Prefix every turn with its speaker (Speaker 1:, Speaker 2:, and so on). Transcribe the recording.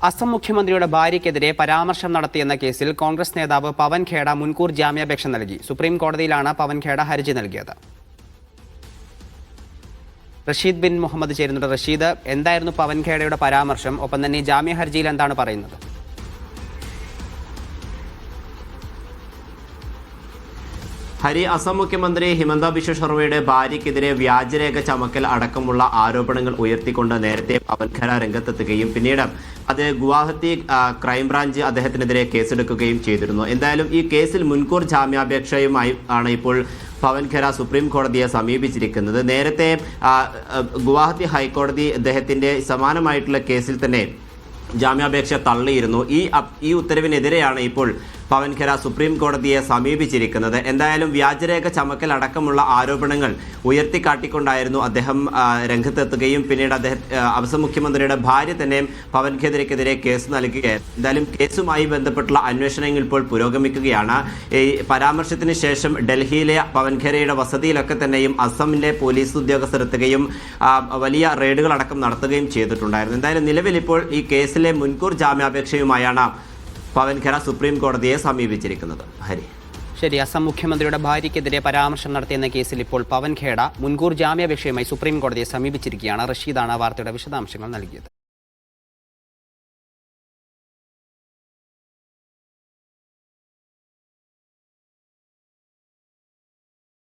Speaker 1: അസം മുഖ്യമന്ത്രിയുടെ ഭാര്യയ്ക്കെതിരെ പരാമർശം നടത്തിയെന്ന കേസിൽ കോൺഗ്രസ് നേതാവ് പവൻ ഖേഡ മുൻകൂർ ജാമ്യാപേക്ഷ നൽകി. സുപ്രീം കോടതിയിലാണ് പവൻ ഖേഡ ഹർജി നൽകിയത്. റഷീദ് ബിൻ മുഹമ്മദ് ചേരുന്നുണ്ട്. റഷീദ്, എന്തായിരുന്നു പവൻ ഖേഡയുടെ പരാമർശം? ഒപ്പം തന്നെ ഈ ജാമ്യ ഹർജിയിൽ എന്താണ് പറയുന്നത്?
Speaker 2: അസം മുഖ്യമന്ത്രി ഹിമന്ത ബിശ്വ ശർമ്മയുടെ ഭാര്യയ്ക്കെതിരെ വ്യാജരേഖ ചമക്കൽ അടക്കമുള്ള ആരോപണങ്ങൾ ഉയർത്തിക്കൊണ്ട് നേരത്തെ പവൻ ഖേഡ രംഗത്തെത്തുകയും പിന്നീട് അത് ഗുവാഹത്തി ക്രൈംബ്രാഞ്ച് അദ്ദേഹത്തിനെതിരെ കേസെടുക്കുകയും ചെയ്തിരുന്നു. എന്തായാലും ഈ കേസിൽ മുൻകൂർ ജാമ്യാപേക്ഷയുമായി ആണ് ഇപ്പോൾ പവൻ ഖേഡ സുപ്രീം കോടതിയെ സമീപിച്ചിരിക്കുന്നത്. നേരത്തെ ഗുവാഹത്തി ഹൈക്കോടതി അദ്ദേഹത്തിന്റെ സമാനമായിട്ടുള്ള കേസിൽ തന്നെ ജാമ്യാപേക്ഷ തള്ളിയിരുന്നു. ഈ ഉത്തരവിനെതിരെയാണ് ഇപ്പോൾ പവൻ ഖേഡ സുപ്രീം കോടതിയെ സമീപിച്ചിരിക്കുന്നത്. എന്തായാലും വ്യാജരേഖ ചമക്കൽ അടക്കമുള്ള ആരോപണങ്ങൾ ഉയർത്തിക്കാട്ടിക്കൊണ്ടായിരുന്നു അദ്ദേഹം രംഗത്തെത്തുകയും പിന്നീട് അസം മുഖ്യമന്ത്രിയുടെ ഭാര്യ തന്നെ പവൻ ഖേഡയ്ക്കെതിരെ കേസ് നൽകുകയായിരുന്നു. എന്തായാലും കേസുമായി ബന്ധപ്പെട്ടുള്ള അന്വേഷണങ്ങൾ ഇപ്പോൾ പുരോഗമിക്കുകയാണ്. ഈ പരാമർശത്തിന് ശേഷം ഡൽഹിയിലെ പവൻ ഖേഡയുടെ വസതിയിലൊക്കെ തന്നെയും അസമിലെ പോലീസ് ഉദ്യോഗസ്ഥർ എത്തുകയും വലിയ റെയ്ഡുകളടക്കം നടത്തുകയും ചെയ്തിട്ടുണ്ടായിരുന്നു. എന്തായാലും നിലവിൽ ഇപ്പോൾ ഈ കേസിലെ മുൻകൂർ ജാമ്യാപേക്ഷയുമായാണ് പവൻ ഖേഡ സുപ്രീം കോടതിയെ സമീപിച്ചിരിക്കുന്നത്.
Speaker 1: ശരി, അസം മുഖ്യമന്ത്രിയുടെ ഭാര്യയ്ക്കെതിരെ പരാമർശം നടത്തിയെന്ന കേസിൽ ഇപ്പോൾ പവൻ ഖേഡ മുൻകൂർ ജാമ്യാപേക്ഷയുമായി സുപ്രീം കോടതിയെ സമീപിച്ചിരിക്കുകയാണ്. റഷീദാണ് വാർത്തയുടെ വിശദാംശങ്ങൾ നൽകിയത്.